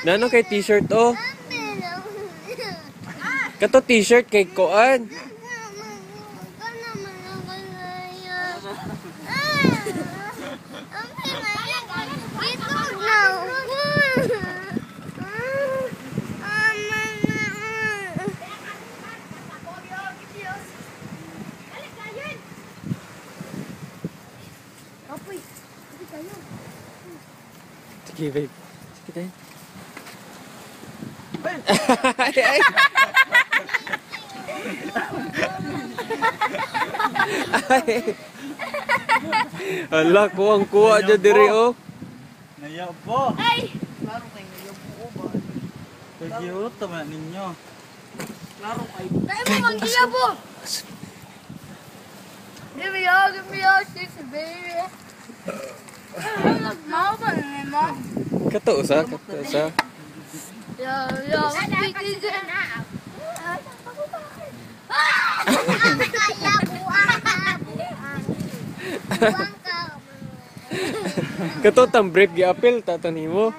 Nano kay t-shirt oh. Kato t-shirt kay Koan. Sige, babe. Sige tayo. Ay, ay. Ay. Hala, kuwang-kuwa dyan diri, oh. Naiyak po. Ay! Klaro kayo ngayon po ba? Kagiyot naman ninyo. Klaro kayo. Kaya mo manggiya po! Give me your six, baby. Mau ba na mo? Kato usa, kato usa. Yo, speaking na. Kato tang brief gi apel tatanimo.